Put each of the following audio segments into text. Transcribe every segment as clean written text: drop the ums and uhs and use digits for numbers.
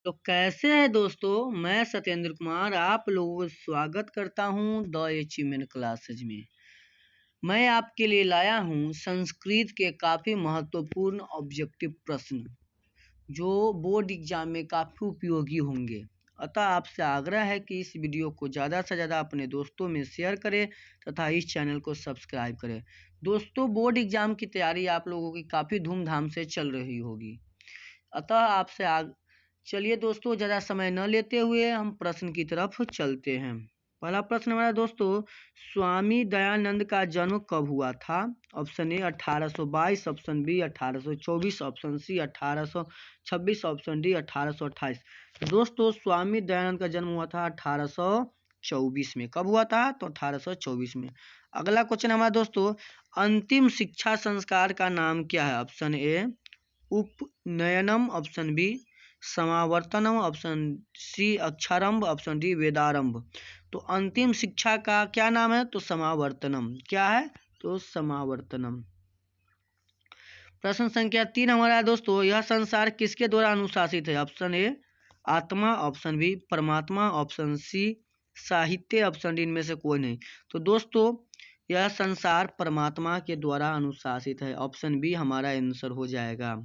तो कैसे हैं दोस्तों। मैं सत्येंद्र कुमार आप लोगों को स्वागत करता हूं द अचीवमेंट क्लासेज में। मैं आपके लिए लाया हूं संस्कृत के काफ़ी महत्वपूर्ण ऑब्जेक्टिव प्रश्न जो बोर्ड एग्जाम में काफ़ी उपयोगी होंगे। अतः आपसे आग्रह है कि इस वीडियो को ज़्यादा से ज़्यादा अपने दोस्तों में शेयर करें तथा इस चैनल को सब्सक्राइब करें। दोस्तों, बोर्ड एग्जाम की तैयारी आप लोगों की काफ़ी धूमधाम से चल रही होगी। अतः चलिए दोस्तों, ज़्यादा समय न लेते हुए हम प्रश्न की तरफ चलते हैं। पहला प्रश्न हमारा दोस्तों, स्वामी दयानंद का जन्म कब हुआ था? Option A 1822, option B 1824, option C 1826, option D 1828। दोस्तों, स्वामी दयानंद का जन्म हुआ था 1824 में। कब हुआ था? तो 1824 में। अगला क्वेश्चन हमारा दोस्तों, अंतिम शिक्षा संस्कार का नाम क्या है? ऑप्शन ए उपनयनम, ऑप्शन बी समावर्तनम, ऑप्शन सी अक्षारंभ, ऑप्शन डी वेदारंभ। तो अंतिम शिक्षा का क्या नाम है? तो समावर्तनम। क्या है? तो समावर्तनम। प्रश्न संख्या 3 हमारा है दोस्तों, यह संसार किसके द्वारा अनुशासित है? ऑप्शन ए आत्मा, ऑप्शन बी परमात्मा, ऑप्शन सी साहित्य, ऑप्शन डी इनमें से कोई नहीं। तो दोस्तों, यह संसार परमात्मा के द्वारा अनुशासित है। ऑप्शन बी हमारा आंसर हो जाएगा।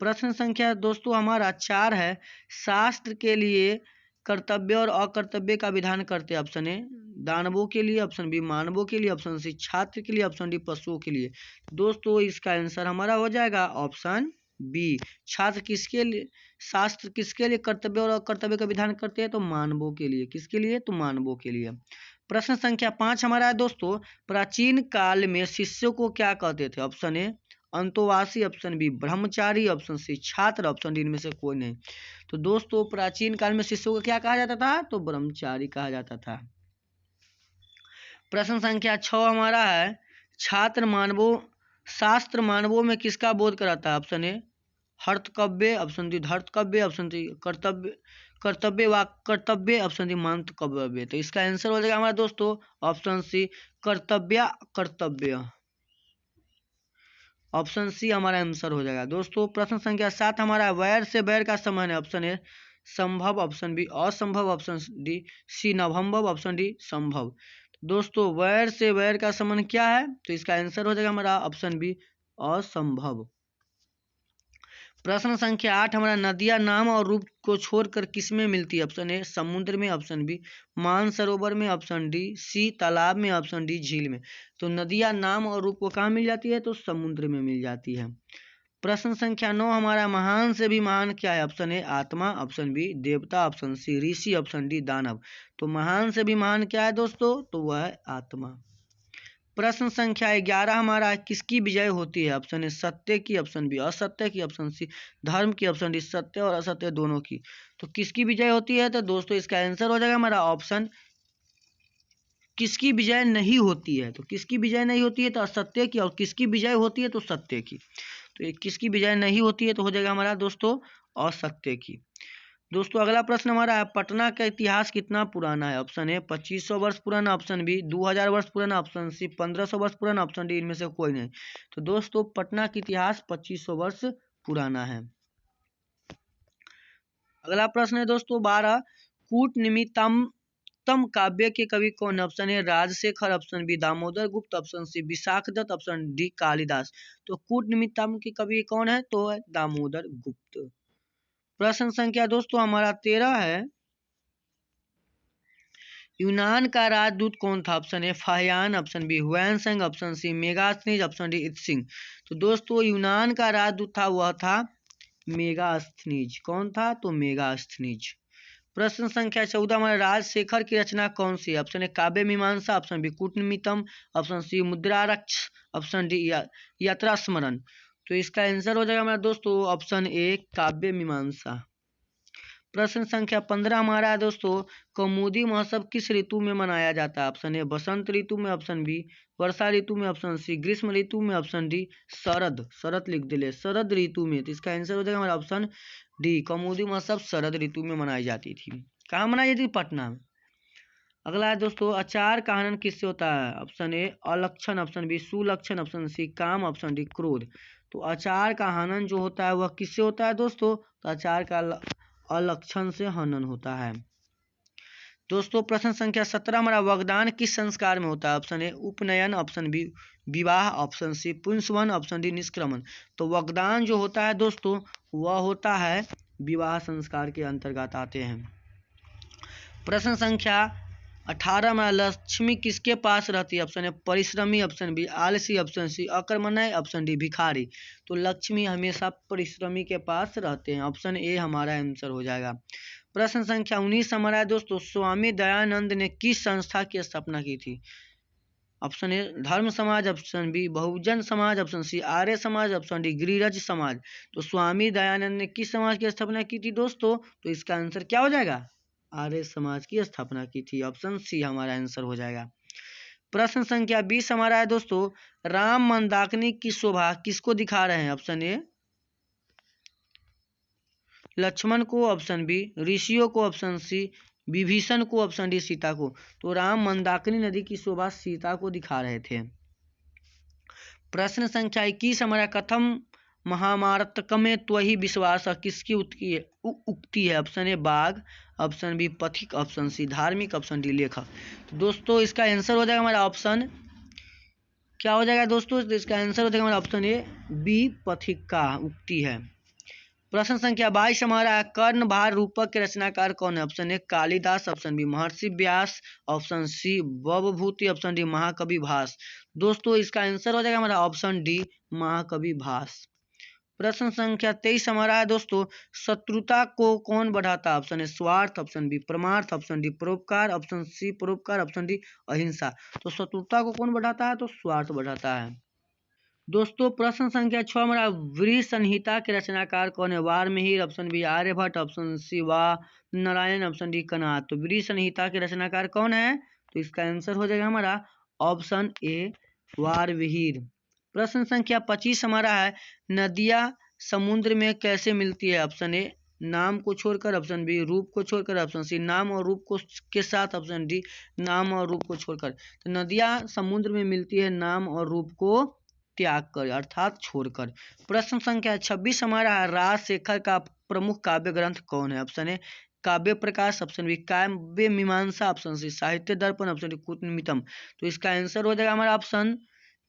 प्रश्न संख्या दोस्तों हमारा 4 है, शास्त्र के लिए कर्तव्य और अकर्तव्य का विधान करते हैं। ऑप्शन ए दानवों के लिए, ऑप्शन बी मानवों के लिए, ऑप्शन सी छात्र के लिए, ऑप्शन डी पशुओं के लिए। दोस्तों, इसका आंसर हमारा हो जाएगा ऑप्शन बी। छात्र किसके लिए, शास्त्र किसके लिए कर्तव्य और अकर्तव्य का विधान करते हैं? तो मानवों के लिए। किसके लिए? तो मानवों के लिए। प्रश्न संख्या 5 हमारा है दोस्तों, प्राचीन काल में शिष्यों को क्या कहते थे? ऑप्शन ए अंतोवासी, ऑप्शन बी ब्रह्मचारी, ऑप्शन सी छात्र, ऑप्शन डी इनमें से कोई नहीं। तो दोस्तों, प्राचीन काल में शिष्यों को क्या कहा जाता था? तो ब्रह्मचारी कहा जाता था। प्रश्न संख्या 6 हमारा है, शास्त्र मानवों में किसका बोध कराता है? ऑप्शन ए हर्तकव्य, ऑप्शन डी धर्तकव्य, ऑप्शन डी कर्तव्य, ऑप्शन डी मंतकव्य। तो इसका आंसर हो जाएगा हमारा दोस्तों ऑप्शन सी कर्तव्य। ऑप्शन सी हमारा आंसर हो जाएगा। दोस्तों, प्रश्न संख्या 7 हमारा वैर से बैर का संबंध है। ऑप्शन ए संभव, ऑप्शन बी असंभव, ऑप्शन डी सी नभंभव, ऑप्शन डी संभव। दोस्तों, वैर से वैर का संबंध क्या है? तो इसका आंसर हो जाएगा हमारा ऑप्शन बी असंभव। प्रश्न संख्या 8 हमारा नदियां नाम और रूप को छोड़कर किस में मिलती है? ऑप्शन ए समुद्र में, ऑप्शन बी मानसरोवर में, ऑप्शन डी सी तालाब में, ऑप्शन डी झील में। तो नदियां नाम और रूप को कहाँ मिल जाती है? तो समुद्र में मिल जाती है। प्रश्न संख्या 9 हमारा महान से भी महान क्या है? ऑप्शन ए आत्मा, ऑप्शन बी देवता, ऑप्शन सी ऋषि, ऑप्शन डी दानव। तो महान से भी महान क्या है दोस्तों? तो वह है आत्मा। प्रश्न संख्या 11 हमारा किसकी विजय होती है? ऑप्शन ए सत्य की, ऑप्शन बी असत्य की, ऑप्शन सी धर्म की, ऑप्शन डी सत्य और असत्य दोनों की। तो किसकी विजय होती है? तो दोस्तों, इसका आंसर हो जाएगा हमारा ऑप्शन किसकी विजय नहीं होती है। तो किसकी विजय नहीं होती है? तो असत्य की। और किसकी विजय होती है? तो सत्य की। तो किसकी विजय नहीं होती है? तो हो जाएगा हमारा दोस्तों असत्य की। दोस्तों, अगला प्रश्न हमारा है, पटना का इतिहास कितना पुराना है? ऑप्शन ए 2500 वर्ष पुराना, ऑप्शन बी 2000 वर्ष पुराना, ऑप्शन सी 1500 वर्ष पुराना, ऑप्शन डी इनमें से कोई नहीं। तो दोस्तों, पटना का इतिहास 2500 वर्ष पुराना है। अगला प्रश्न है दोस्तों 12, कूटनिमित्तम काव्य के कवि कौन है? Option A Rajashekhar, option B Damodar Gupta, option C Vishakhadatta, option D Kalidas. तो कूटनिमित्तम के कवि कौन है? तो है दामोदर गुप्त। प्रश्न संख्या दोस्तों हमारा 13 है, यूनान का राजदूत कौन था? Option A Fahien, option B Hiuen Tsang, option C Megasthenes, option D Itsing. तो दोस्तों, यूनान का राजदूत था वह था मेगास्थनीज। कौन था? तो मेगास्थनीज। प्रश्न संख्या 14 हमारे राजशेखर की रचना कौन सी है? Option A Kavya Mimamsa, option B कूटनिमित्तम, option C Mudraraksha, option D यात्रा स्मरण। तो इसका आंसर हो जाएगा हमारा दोस्तों ऑप्शन ए काव्य मीमांसा। प्रश्न संख्या 15 हमारा है दोस्तों, कौमुदी महोत्सव किस ऋतु में मनाया जाता है? ऑप्शन ए बसंत ऋतु में, ऑप्शन बी वर्षा ऋतु में, ऑप्शन सी ग्रीष्म ऋतु में, ऑप्शन डी शरद लिख दिले शरद ऋतु में। तो इसका आंसर हो जाएगा हमारा ऑप्शन डी, कौमुदी महोत्सव शरद ऋतु में मनाई जाती थी। कहाँ मनाई जाती थी? पटना में। अगला है दोस्तों, अचार का हनन किससे होता है? ऑप्शन ए अलक्षण, ऑप्शन बी सुलक्षण, ऑप्शन सी काम, ऑप्शन डी क्रोध। तो अचार का हनन जो होता है वह किससे होता है दोस्तों? तो अचार का अलक्षण से हनन होता है। दोस्तों प्रश्न संख्या 17 हमारा वागदान किस संस्कार में होता है? ऑप्शन ए उपनयन, ऑप्शन बी विवाह, ऑप्शन सी पुंसवन, ऑप्शन डी निष्क्रमण। तो वागदान जो होता है दोस्तों वह होता है विवाह संस्कार के अंतर्गत आते हैं। प्रश्न संख्या 18 में लक्ष्मी किसके पास रहती है? ऑप्शन ए परिश्रमी, ऑप्शन बी आलसी, ऑप्शन सी अकर्मण्य, ऑप्शन डी भिखारी। तो लक्ष्मी हमेशा परिश्रमी के पास रहते हैं, ऑप्शन ए हमारा आंसर हो जाएगा। प्रश्न संख्या 19 हमारा है दोस्तों स्वामी दयानंद ने किस संस्था की स्थापना की थी? ऑप्शन ए धर्म समाज, option B Bahujan Samaj, option C Arya Samaj, option D Giriraj समाज। तो स्वामी दयानंद ने किस समाज की स्थापना की थी दोस्तों? तो इसका आंसर क्या हो जाएगा? आर्य समाज की स्थापना की थी, ऑप्शन सी हमारा आंसर हो जाएगा। प्रश्न संख्या 20 हमारा है दोस्तों राम मंदाकिनी की शोभा किसको दिखा रहे हैं? ऑप्शन ए लक्ष्मण को, ऑप्शन बी ऋषियों को, ऑप्शन सी विभीषण को, ऑप्शन डी सीता को। तो राम मंदाकिनी नदी की शोभा सीता को दिखा रहे थे। प्रश्न संख्या 21 हमारा कथम महामारतकमे त्वहि विश्वास किसकी उक्ति है? ऑप्शन ए बाघ, ऑप्शन बी पथिक, ऑप्शन सी धार्मिक, ऑप्शन डी लेखक। तो दोस्तों इसका आंसर हो जाएगा हमारा ऑप्शन क्या हो जाएगा दोस्तों? तो इसका आंसर हो जाएगा हमारा ऑप्शन ए बी पथिक का उक्ति है। प्रश्न संख्या 22 हमारा है कर्ण भार रूपक के रचनाकार कौन है? Option A Kalidas, option B Maharshi Vyas, option C Bhavabhuti, option D महाकवि भास। दोस्तों इसका आंसर हो जाएगा हमारा ऑप्शन डी महाकवि भास। प्रश्न संख्या 23 हमारा है दोस्तों शत्रुता को कौन बढ़ाता है? ऑप्शन ए स्वार्थ, ऑप्शन बी परमार्थ, ऑप्शन डी परोपकार, ऑप्शन सी परोपकार, ऑप्शन डी अहिंसा। तो शत्रुता को कौन बढ़ाता है? तो स्वार्थ बढ़ाता है। दोस्तों प्रश्न संख्या 6 हमारा व्रीहि संहिता के रचनाकार कौन है? Valmiki, option B Aryabhata, option C Narayan, option D Kanad. तो व्रीहि संहिता के रचनाकार कौन है? तो इसका आंसर हो जाएगा हमारा ऑप्शन ए वाल्मीकि। प्रश्न संख्या 25 हमारा है नदियां समुद्र में कैसे मिलती है? ऑप्शन ए नाम को छोड़कर, ऑप्शन बी रूप को छोड़कर, ऑप्शन सी नाम और रूप को के साथ, ऑप्शन डी नाम और रूप को छोड़कर। तो नदियां समुद्र में मिलती है नाम और रूप को त्याग कर अर्थात छोड़कर। प्रश्न संख्या 26 हमारा है राजशेखर का प्रमुख काव्य ग्रंथ कौन है? ऑप्शन ए काव्य प्रकाश, ऑप्शन बी काव्य मीमांसा, ऑप्शन सी साहित्य दर्पण, ऑप्शन डी कुटमितम। तो इसका आंसर हो जाएगा हमारा ऑप्शन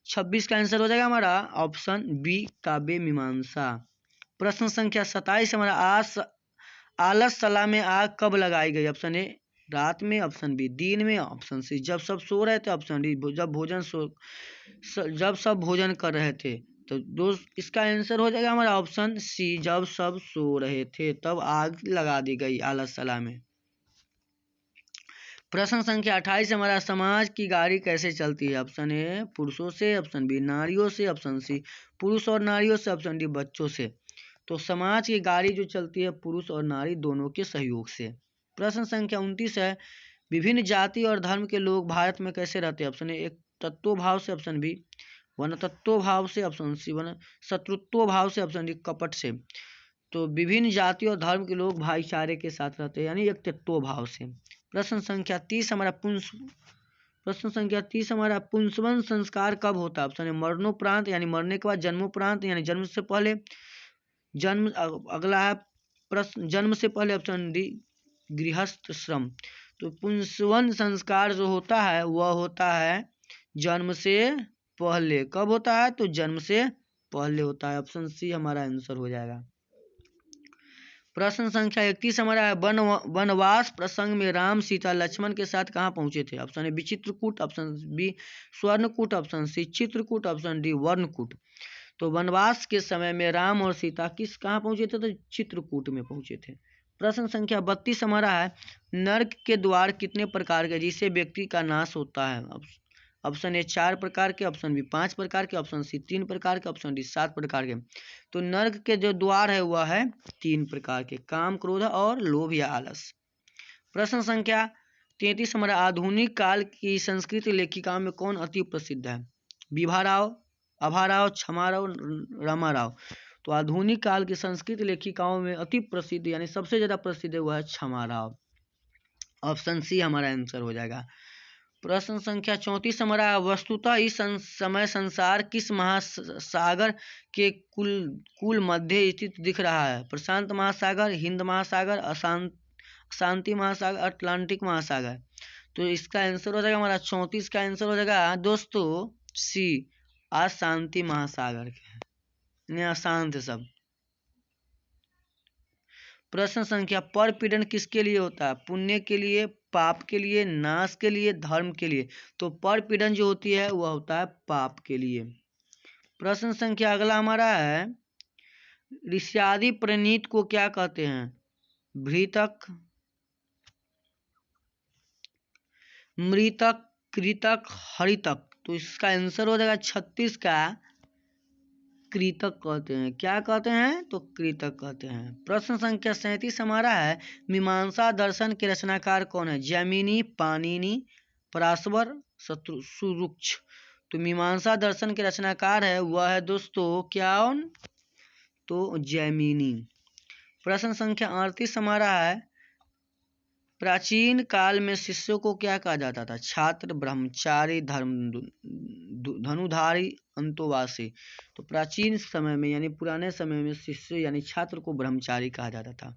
26 का आंसर हो जाएगा हमारा ऑप्शन बी काव्य मीमांसा। प्रश्न संख्या 27 हमारा आलस सलाह में आग कब लगाई गई? ऑप्शन ए रात में, ऑप्शन बी दिन में, ऑप्शन सी जब सब सो रहे थे, ऑप्शन डी जब सब भोजन कर रहे थे। तो दोस्त इसका आंसर हो जाएगा हमारा ऑप्शन सी जब सब सो रहे थे तब आग लगा दी गई आलस सलाह में। प्रश्न संख्या 28 हमारा समाज की गाड़ी कैसे चलती है? ऑप्शन ए पुरुषों से, ऑप्शन बी नारियों से, ऑप्शन सी पुरुष और नारियों से, ऑप्शन डी बच्चों से। तो समाज की गाड़ी जो चलती है पुरुष और नारी दोनों के सहयोग से। प्रश्न संख्या 29 है विभिन्न जाति और धर्म के लोग भारत में कैसे रहते हैं? ऑप्शन ए एक तत्व भाव से, ऑप्शन बी वन तत्व भाव से, ऑप्शन सी वन शत्रुत्व भाव से, ऑप्शन डी कपट से। तो विभिन्न जाति और धर्म के लोग भाईचारे के साथ रहते हैं यानी एक तत्व भाव से। प्रश्न संख्या 30 हमारा पुंसवन संस्कार कब होता है? ऑप्शन ए मरणोपरांत यानी मरने के बाद, जन्मोपरांत यानी जन्म से पहले, अगला है प्रश्न जन्म से पहले, ऑप्शन डी गृहस्थ श्रम। तो पुंसवन संस्कार जो होता है वह होता है जन्म से पहले। कब होता है? तो जन्म से पहले होता है, ऑप्शन सी हमारा आंसर हो जाएगा। प्रश्न संख्या 31 हमारा है वनवास प्रसंग में राम सीता लक्ष्मण के साथ कहाँ पहुंचे थे? ऑप्शन ए विचित्रकूट, ऑप्शन बी स्वर्णकूट, option C Chitrakoot, option D वर्णकूट। तो वनवास के समय में राम और सीता कहाँ पहुंचे थे? तो चित्रकूट में पहुंचे थे। प्रश्न संख्या 32 हमारा है नर्क के द्वार कितने प्रकार के जिससे व्यक्ति का नाश होता है? ऑप्शन ए 4 प्रकार के, ऑप्शन बी 5 प्रकार के, ऑप्शन सी 3 प्रकार के, ऑप्शन डी 7 प्रकार के। तो नर्क के जो द्वार है वह है 3 प्रकार के काम, क्रोध और लोभ या आलस। प्रश्न संख्या 33 हमारा आधुनिक काल की संस्कृत लेखिकाओं में कौन अति प्रसिद्ध है? विभा राव, अभा राव, क्षमा राव, रमा राव। तो आधुनिक काल की संस्कृत लेखिकाओं में अति प्रसिद्ध यानी सबसे ज्यादा प्रसिद्ध है वह है क्षमा राव। ऑप्शन सी हमारा आंसर हो जाएगा। प्रश्न संख्या 34 हमारा, वस्तुतः इस समय संसार किस महासागर के कुल मध्य स्थित दिख रहा है? प्रशांत महासागर, हिंद महासागर, अशांति महासागर, अटलांटिक महासागर। तो इसका आंसर हो जाएगा हमारा 34 का आंसर हो जाएगा दोस्तों सी, अशांति महासागर के, अशांत सब। प्रश्न संख्या, पर पीड़न किसके लिए होता है? पुण्य के लिए, पाप के लिए, नाश के लिए, धर्म के लिए? तो पर पीड़न जो होती है वह होता है पाप के लिए। प्रश्न संख्या अगला हमारा है, ऋष्यादि प्रणीत को क्या कहते हैं? भृतक, मृतक, कृतक, हरितक। तो इसका आंसर हो जाएगा 36 का कृतक कहते हैं। क्या कहते हैं? तो कृतक कहते हैं। प्रश्न संख्या 37 हमारा है, मीमांसा दर्शन के रचनाकार कौन है? जैमिनी, पाणिनि, पराशर, सुश्रुत। तो मीमांसा दर्शन के रचनाकार है वह है दोस्तों क्या? तो जैमिनी। प्रश्न संख्या 38 हमारा है, प्राचीन काल में शिष्यों को क्या कहा जाता था? छात्र, ब्रह्मचारी, धनुधारी, अंतोवासी। तो प्राचीन समय में यानी पुराने समय में शिष्य यानी छात्र को ब्रह्मचारी कहा जाता था।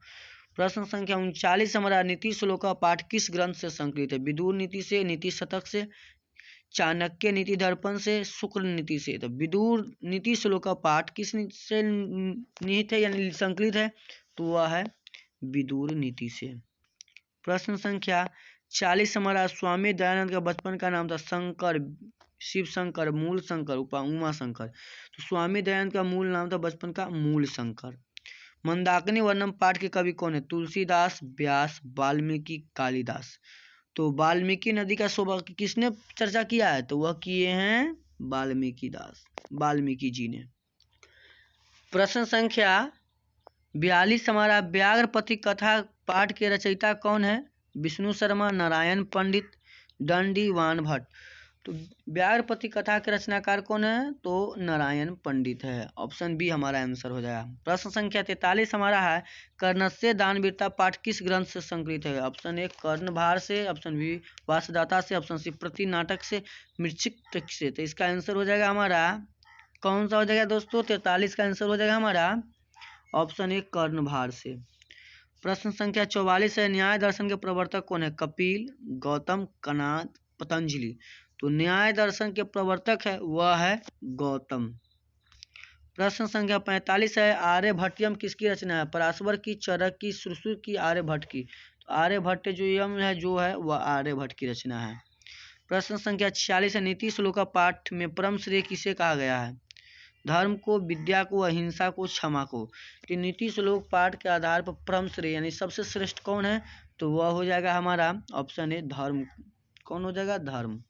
प्रश्न संख्या 39 हमारा, नीति श्लोक का पाठ किस ग्रंथ से संकलित है? विदुर नीति से, नीति शतक से, चाणक्य नीति दर्पण से, शुक्र नीति से। तो विदुर नीति श्लोक का पाठ किस से निहित है यानी संकलित है? तो वह है विदुर नीति से। प्रश्न संख्या 40 हमारा, स्वामी दयानंद का बचपन का नाम था? शंकर, शिव शंकर, मूल शंकर, उमा शंकर। तो स्वामी दयानंद का मूल नाम था बचपन का मूल शंकर। मंदाकिनी वर्णम पाठ के कवि कौन है? तुलसीदास, व्यास, वाल्मीकि, कालिदास। तो वाल्मीकि नदी का शोभा किसने चर्चा किया है? तो वह किए हैं वाल्मीकि जी ने। प्रश्न संख्या 42 हमारा, व्याघ्रपति कथा पाठ के रचयिता कौन है? विष्णु शर्मा, नारायण पंडित, दंडी, वान भट्ट। तो व्याघ्रपति कथा के रचनाकार कौन है? तो नारायण पंडित है। ऑप्शन बी हमारा आंसर हो जाएगा। प्रश्न संख्या 43 हमारा है, कर्णस्य दानवीरता पाठ किस ग्रंथ से संकलित है? ऑप्शन ए कर्णभार से, ऑप्शन बी वासदाता से, ऑप्शन सी प्रति नाटक से, मृच्छक से। तो इसका आंसर हो जाएगा हमारा कौन सा हो जाएगा दोस्तों? 43 का आंसर हो जाएगा हमारा ऑप्शन ए कर्णभार से। प्रश्न संख्या 44 है, न्याय दर्शन के प्रवर्तक कौन है? कपिल, गौतम, कणाद, पतंजलि। तो न्याय दर्शन के प्रवर्तक है वह है गौतम। प्रश्न संख्या 45 है, आर्यभट्टियम किसकी रचना है? पराशर की, चरक की, सुश्रुत की, आर्यभट्ट की। तो आर्यभट्ट जो है वह आर्यभट्ट की रचना है। प्रश्न संख्या 46 है, नीति श्लोक का पाठ में परम श्रेय किसे कहा गया है? धर्म को, विद्या को, अहिंसा को, क्षमा को। तो नीति श्लोक पाठ के आधार पर परम श्रेय यानी सबसे श्रेष्ठ कौन है? तो वह हो जाएगा हमारा ऑप्शन ए धर्म। कौन हो जाएगा? धर्म।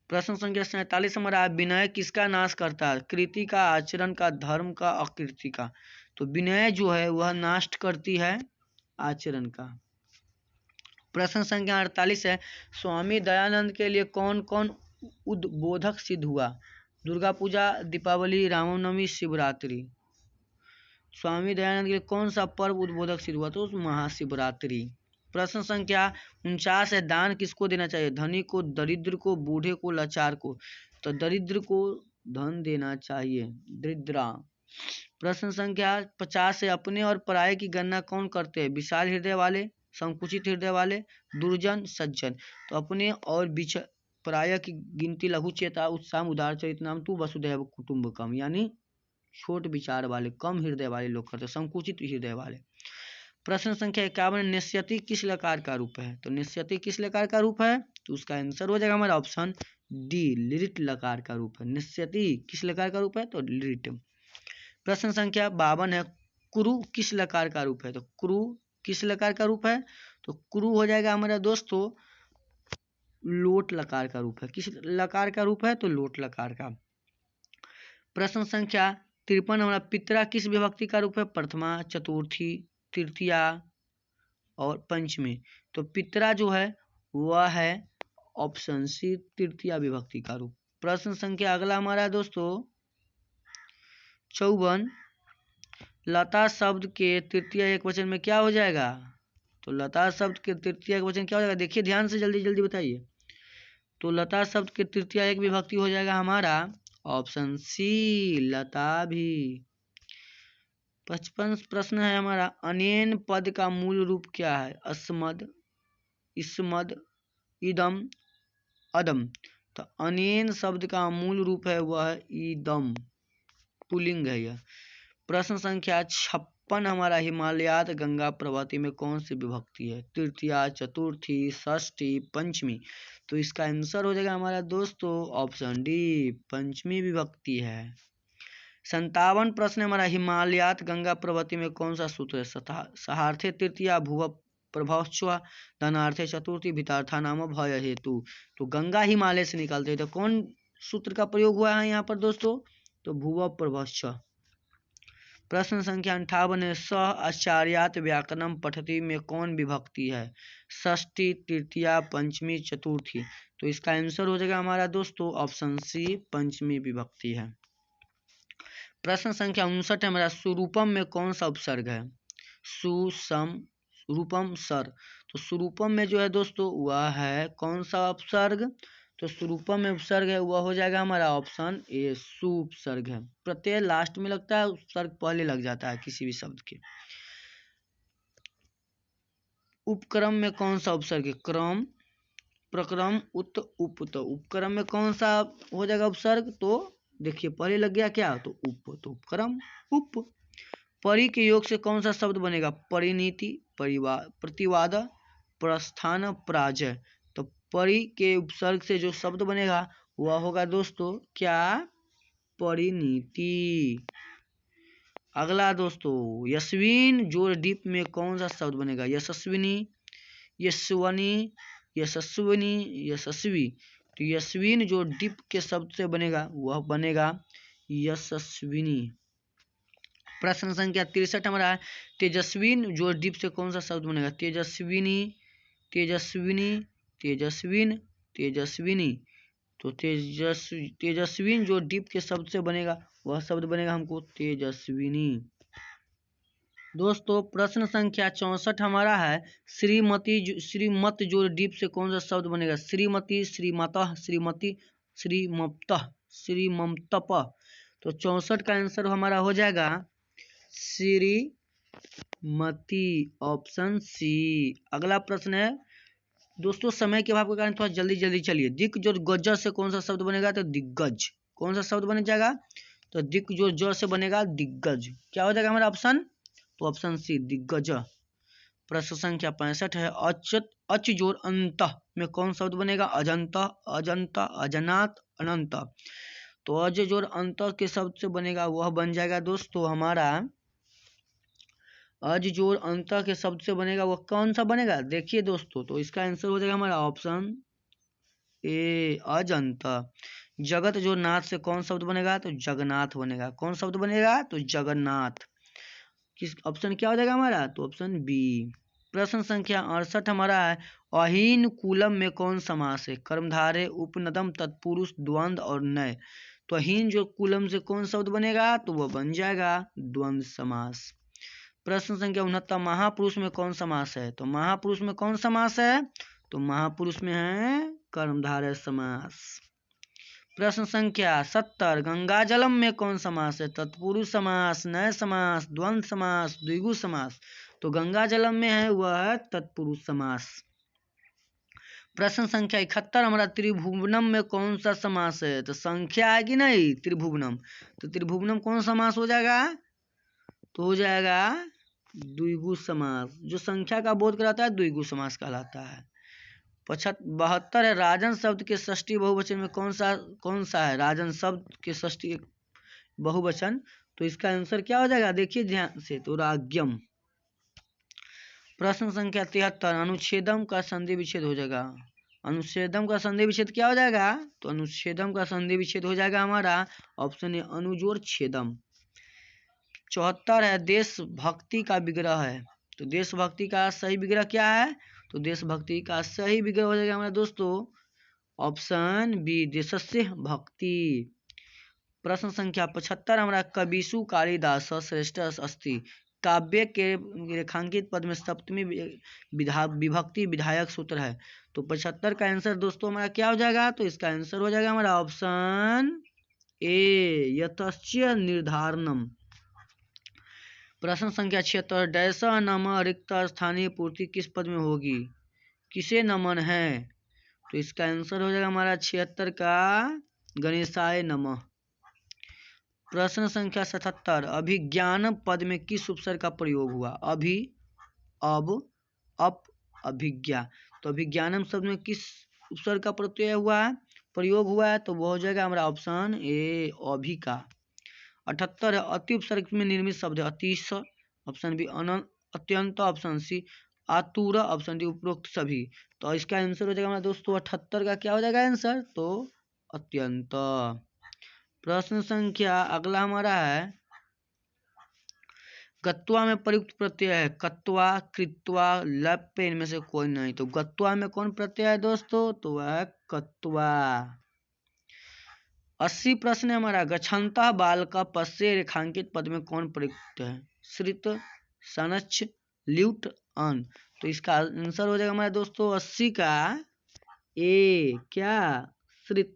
प्रश्न संख्या 47 हमारा, विनय किसका नाश करता है? कृति का, आचरण का, धर्म का, अकृति का। तो विनय जो है वह नाश करती है आचरण का। प्रश्न संख्या 48 है, स्वामी दयानंद के लिए कौन कौन उद्बोधक सिद्ध हुआ? दुर्गा पूजा, दीपावली, रामनवमी, शिवरात्रि। स्वामी दयानंद के लिए कौन सा पर्व उद्बोधक सिद्ध हुआ? तो महाशिवरात्रि। प्रश्न संख्या 49 है, दान किसको देना चाहिए? धनी को, दरिद्र को, बूढ़े को, लाचार को। तो दरिद्र को धन देना चाहिए, दरिद्रा। प्रश्न संख्या 50 है, अपने और पराये की गणना कौन करते हैं? विशाल हृदय वाले, संकुचित हृदय वाले, दुर्जन, सज्जन। तो अपने और पराया की गिनती लघु चेता, उत्साह, उदार चरित नाम, तू वसुधैव कुटुंबकम यानी छोट विचार वाले, कम हृदय वाले लोग करते, संकुचित हृदय वाले। प्रश्न संख्या 51, निश्यति किस लकार का रूप है? तो निश्यति किस लकार का रूप है? तो उसका आंसर हो जाएगा हमारा ऑप्शन डी, लिरिट लकार का रूप है। निश्यति किस लकार का रूप है? तो लिरिट। प्रश्न संख्या 52 है, कुरु किस लकार का रूप है? तो कुरु किस लकार का रूप है? तो कुरु हो जाएगा हमारा दोस्तों लोट लकार का रूप है। किस लकार का रूप है? तो लोट लकार का। प्रश्न संख्या 53 हमारा, पितरा किस विभक्ति का रूप है? प्रथमा, चतुर्थी, तृतीया और पंचमी। तो पितरा जो है वह है ऑप्शन सी, तृतीया विभक्ति का रूप। प्रश्न संख्या अगला हमारा दोस्तों 54, लता शब्द के तृतीय एक वचन में क्या हो जाएगा? तो लता शब्द के तृतीय एक वचन क्या हो जाएगा? देखिए ध्यान से, जल्दी जल्दी बताइए। तो लता शब्द के तृतीया एक विभक्ति हो जाएगा हमारा ऑप्शन सी लता भी। 55 प्रश्न है हमारा, अनेन पद का मूल रूप क्या है? अस्मद, इस्मद, इदम, अदम। तो अनेन शब्द का मूल रूप है वह है ईदम, पुल्लिंग है यह। प्रश्न संख्या 56 हमारा, हिमालयात गंगा प्रवृत्ति में कौन सी विभक्ति है? तृतीया, चतुर्थी, षष्ठी, पंचमी। तो इसका आंसर हो जाएगा हमारा दोस्तों ऑप्शन डी, पंचमी विभक्ति है। 57 प्रश्न हमारा, हिमालयात गंगा प्रवृत्ति में कौन सा सूत्र है? सहार्थे तृतीया, भुव प्रभवश्च, धनार्थे चतुर्थी, भितार्था नाम भय हेतु। तो गंगा हिमालय से निकलते हैं, तो कौन सूत्र का प्रयोग हुआ है यहाँ पर दोस्तों? तो भुव प्रभवश्च। प्रश्न संख्या 58 है, स आचार्यात व्याकरणम पठति में कौन विभक्ति है? षष्ठी, तृतीया, पंचमी, चतुर्थी। तो इसका आंसर हो जाएगा हमारा दोस्तों ऑप्शन सी, पंचमी विभक्ति है। प्रश्न संख्या 59 है हमारा, सुरूपम में कौन सा उपसर्ग है? सु, सम, रूपम, सर। तो सुरूपम में जो है दोस्तों वह है कौन सा उपसर्ग? तो सुरूपम में उपसर्ग है वह हो जाएगा हमारा ऑप्शन ए, सु उपसर्ग है। प्रत्यय लास्ट में लगता है, उपसर्ग पहले लग जाता है किसी भी शब्द के। उपक्रम में कौन सा उपसर्ग है? क्रम, प्रक्रम, उत, उप। तो उपक्रम में कौन सा हो जाएगा उपसर्ग? तो देखिए पहले लग गया क्या? तो उप, तो उपक्रम उप। परि के योग से कौन सा शब्द बनेगा? परिणीति, प्रतिवाद, प्रस्थान, पराजय। तो परि के उपसर्ग से जो शब्द बनेगा वह होगा दोस्तों क्या? परिणीति। अगला दोस्तों, यस्वीन जोड़ डीप में कौन सा शब्द बनेगा? यशस्विनी, यशवनी, यशस्विनी, यशस्वी। तो यस्वीन जो डीप के शब्द से बनेगा वह बनेगा यशस्विनी। प्रश्न संख्या 63 हमारा है, तेजस्विन जो डीप से कौन सा शब्द बनेगा? तेजस्विनी, तेजस्विनी, तेजस्विन, तेजस्विनी। तो तेजस्विन जो डीप के शब्द से बनेगा वह शब्द बनेगा हमको तेजस्विनी। दोस्तों प्रश्न संख्या 64 हमारा है, श्रीमती, श्रीमत जो डीप से कौन सा शब्द बनेगा? श्रीमती, श्रीमतः, श्रीमती, श्रीमतः, श्रीमतप। तो 64 का आंसर हमारा हो जाएगा श्रीमती, ऑप्शन सी। अगला प्रश्न है दोस्तों, समय के अभाव के कारण थोड़ा जल्दी जल्दी चलिए। दिक जो गज से कौन सा शब्द बनेगा? तो दिग्गज। कौन सा शब्द बन जाएगा? तो दिक जो ज से बनेगा दिग्गज। क्या हो जाएगा हमारा ऑप्शन? तो ऑप्शन सी, दिग्गज। प्रश्न संख्या 65 है, अच जोड़ अंत में कौन शब्द बनेगा? अजंत, अजंत, अजनात, अनंत। तो अज जोड़ अंत के शब्द से बनेगा वह बन जाएगा दोस्तों हमारा, अज जोड़ अंत के शब्द से बनेगा वह कौन सा बनेगा? देखिए दोस्तों, तो इसका आंसर हो जाएगा हमारा ऑप्शन ए, अजंत। जगत जो नाथ से कौन शब्द बनेगा? तो जगन्नाथ बनेगा। कौन शब्द बनेगा? तो जगन्नाथ। किस ऑप्शन क्या हो जाएगा हमारा? तो ऑप्शन बी। प्रश्न संख्या 68 हमारा है, अहीन कूलम में कौन समास है? कर्मधारय, उपनदम, तत्पुरुष, द्वंद्व और नय। तो अहीन जो कूलम से कौन शब्द बनेगा? तो वह बन जाएगा द्वंद्व समास। प्रश्न संख्या 69, महापुरुष में कौन समास है? तो महापुरुष में कौन समास है? तो महापुरुष में है कर्मधारय समास। प्रश्न संख्या 70, गंगा जलम में कौन समास है? तत्पुरुष समास, नय समास, द्वंद्व समास, द्विगु समास। तो गंगा जलम में है वह है तत्पुरुष समास। प्रश्न संख्या 71 हमारा, त्रिभुवनम में कौन सा समास है? तो संख्या है कि नहीं त्रिभुवनम, तो त्रिभुवनम कौन समास हो जाएगा? तो हो जाएगा द्विगु समास। जो संख्या का बोध कराता है द्विगु समास कहलाता है। 72 है, राजन शब्द के षष्ठी बहुवचन में कौन सा है? राजन शब्द के षष्ठी बहुवचन। तो इसका आंसर क्या हो जाएगा? देखिए ध्यान से, तो राज्ञम। प्रश्न संख्या 73, अनुच्छेदम का संधि विच्छेद हो जाएगा। अनुच्छेदम का संधि विच्छेद क्या हो जाएगा? तो अनुच्छेदम का संधि विच्छेद हो जाएगा हमारा ऑप्शन ए, अनुजोड़ छेदम। 74 है, देशभक्ति का विग्रह है। तो देशभक्ति का सही विग्रह क्या है? तो देशभक्ति का सही विग्रह हो जाएगा हमारा दोस्तों ऑप्शन बी, देशस्य भक्ति। प्रश्न संख्या 75 हमारा, कविसु कालिदास श्रेष्ठ अस्ति काव्य के रेखांकित पद में सप्तमी विभक्ति विधायक सूत्र है। तो 75 का आंसर दोस्तों हमारा क्या हो जाएगा? तो इसका आंसर हो जाएगा हमारा ऑप्शन ए, यतश्च निर्धारणम। प्रश्न संख्या 76, डैश नमः रिक्त स्थानीय पूर्ति किस पद में होगी? किसे नमन है? तो इसका आंसर हो जाएगा हमारा 76 का गणेशाय नमः। प्रश्न संख्या 77, अभिज्ञान पद में किस उपसर्ग का प्रयोग हुआ? अभि, अब, अप, अभिज्ञा। तो अभिज्ञानम शब्द में किस उपसर्ग का प्रयोग हुआ है? तो वो हो जाएगा हमारा ऑप्शन ए, अभि का। 78 है, अति उपसर्ग में निर्मित शब्द है अतिश, ऑप्शन बी अत्यंत, ऑप्शन सी आतुर, ऑप्शन डी उपरोक्त सभी। तो इसका आंसर हो जाएगा हमारा दोस्तों 78 का क्या हो जाएगा आंसर? तो अत्यंत। प्रश्न संख्या अगला हमारा है, गत्वा में प्रयुक्त प्रत्यय है कत्वा, कृत्वा, लप, इनमें से कोई नहीं। तो गत्वा में कौन प्रत्यय है दोस्तों? तो वह है कत्वा। 80 प्रश्न है हमारा, गच्छन्ता बालका पद से रेखांकित पद में कौन प्रयुक्त है? श्रित, सनच्छ, ल्यूट, अन। तो इसका आंसर हो जाएगा हमारा दोस्तों 80 का ए, क्या? श्रित।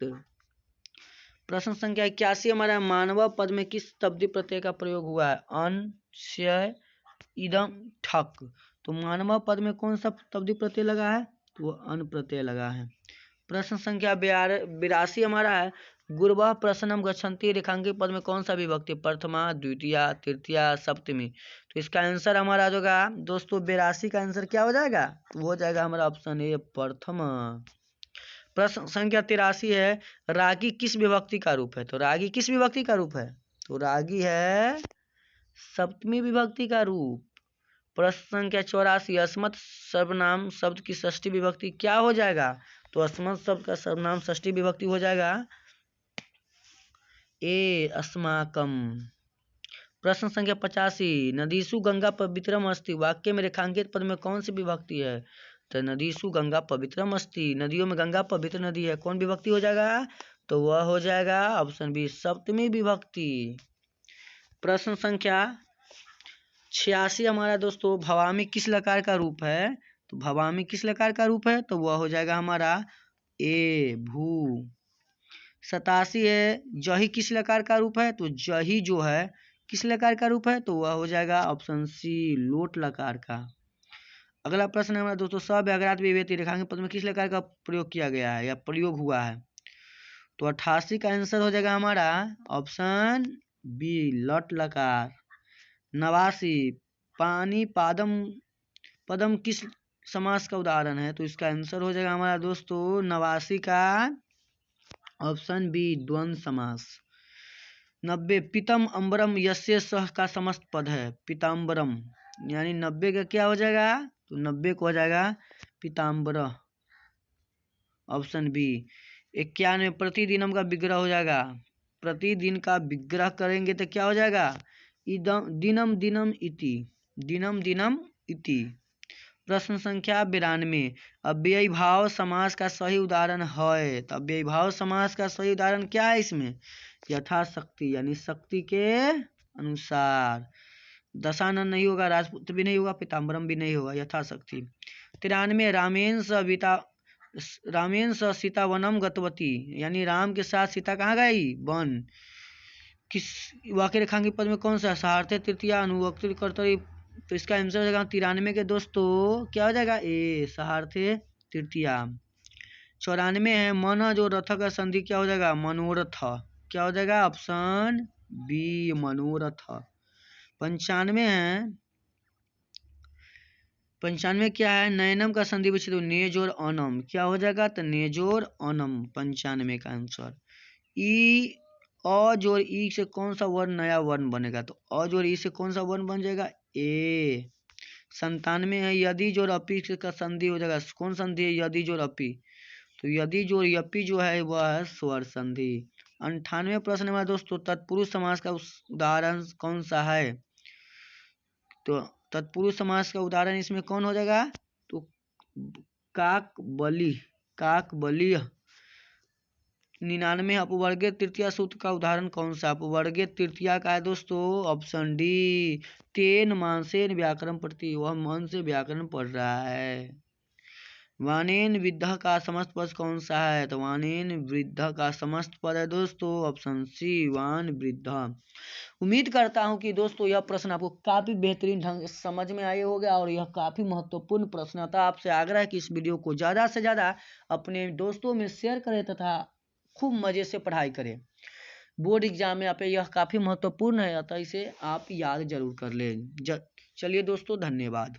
प्रश्न संख्या 81 हमारा, मानव पद में किस तब्दी प्रत्यय का प्रयोग हुआ है? अन, शय, इदम, ठक। तो मानव पद में कौन सा तब्दी प्रत्यय लगा है? तो वो अन प्रत्यय लगा है। प्रश्न संख्या 82 हमारा है, गुरवा प्रश्नम गच्छन्ति रेखांकित पद में कौन सा विभक्ति? प्रथमा, द्वितीया, तृतीया, सप्तमी। तो इसका आंसर हमारा होगा दोस्तों 82 का आंसर क्या हो जाएगा? वो हो जाएगा हमारा ऑप्शन ए, प्रथमा। प्रश्न संख्या 83 है, रागी किस विभक्ति का रूप है? तो रागी किस विभक्ति का रूप है? तो रागी है सप्तमी विभक्ति का रूप। प्रश्न संख्या 84, अस्मत् सर्वनाम शब्द की षष्ठी विभक्ति क्या हो जाएगा? तो अस्मत् शब्द का सर्वनाम षष्ठी विभक्ति हो जाएगा ए, अस्माकम। प्रश्न संख्या 85, नदीसु गंगा पवित्रम अस्ति वाक्य में रेखांकित पद में कौन सी विभक्ति है? तो नदीसु गंगा पवित्रम अस्ति, नदियों में गंगा पवित्र नदी है, कौन विभक्ति हो जाएगा? तो वह हो जाएगा ऑप्शन बी, सप्तमी विभक्ति। प्रश्न संख्या 86 हमारा दोस्तों, भवामी किस लकार का रूप है? तो भवामी किस लकार का रूप है? तो वह हो जाएगा हमारा ए, भू। 87 है, जही किस लकार का रूप है? तो जही जो है किस लकार का रूप है? तो वह हो जाएगा ऑप्शन सी, लोट लकार का। अगला प्रश्न है हमारा दोस्तों, सव्याघ्रात विभेति रेखांकित पद में किस लकार का प्रयोग किया गया है या प्रयोग हुआ है? तो 88 का आंसर हो जाएगा हमारा ऑप्शन बी, लट लकार। 89, पानी पादम पदम किस समास का उदाहरण है? तो इसका आंसर हो जाएगा हमारा दोस्तों 89 का ऑप्शन बी, द्वंद्व समास। 90, पीतम अम्बरम यस्य सह का समस्त पद है पीताम्बरम, यानी 90 का क्या हो जाएगा? तो 90 को हो जाएगा पीताम्बर, ऑप्शन बी। 91, प्रतिदिनम का विग्रह हो जाएगा, प्रतिदिन का विग्रह करेंगे तो क्या हो जाएगा? इदम दिनम दिनम इति, दिनम दिनम इति। प्रश्न संख्या 92, अव्ययी भाव समास का सही उदाहरण है। तो अव्ययी भाव समास का सही उदाहरण क्या है इसमें? यथाशक्ति, यानी शक्ति के अनुसार। दशानन नहीं होगा, राजपुत्र भी नहीं होगा, पीताम्बरम भी नहीं होगा, यथाशक्ति। 93, रामेण स सीता वनम गतवती, यानी राम के साथ सीता कहाँ गई? वन। किस वाक्य रेखांकित पद में कौन सा? सार्थे, तृतीया, अनुवक्ति, कर्तरी। तो इसका आंसर हो जाएगा 93 के दोस्तों क्या हो जाएगा? ए, सार्थे तृतीया। 94 है, मन जो रथ का संधि क्या हो जाएगा? मनोरथ, क्या हो जाएगा? ऑप्शन बी, मनोरथ। 95 है, 95 क्या है? नयनम का संधि विच्छेद नेजोर अनम, क्या हो जाएगा? तो नेजोर अनम, 95 का आंसर। ई, अ जोड़ ई से कौन सा वर्ण नया वर्ण बनेगा? तो अ जोड़ ई से कौन सा वर्ण बन जाएगा? ए। 97 है, यदि जोड़ अपी का संधि हो जाएगा, कौन संधि है? यदि जोड़ अपी, तो यदि जोड़ यपी जो है वह है स्वर संधि। 98 प्रश्न हमारा दोस्तों, तत्पुरुष समास का उदाहरण कौन सा है? तो तत्पुरुष समास का उदाहरण इसमें कौन हो जाएगा? तो काक बली, काक बलिय, 99 अपवर्गीय तृतीया सूत्र का उदाहरण कौन सा? अपवर्गीय तृतीया का है दोस्तों ऑप्शन डी, तेन मानसेन व्याकरण प्रति। वह मन से व्याकरण पढ़ रहा है। वानेन वृद्ध का समस्त पद कौन सा है? तो वानेन वृद्ध का समस्त पद है दोस्तों ऑप्शन सी, वान वृद्ध। उम्मीद करता हूं कि दोस्तों यह प्रश्न आपको काफी बेहतरीन ढंग से समझ में आया होगा और यह काफी महत्वपूर्ण प्रश्न था। आपसे आग्रह है कि इस वीडियो को ज्यादा से ज्यादा अपने दोस्तों में शेयर करें तथा खूब मजे से पढ़ाई करें। बोर्ड एग्जाम में आप यह काफी महत्वपूर्ण है, अतः इसे आप याद जरूर कर लें। चलिए दोस्तों, धन्यवाद।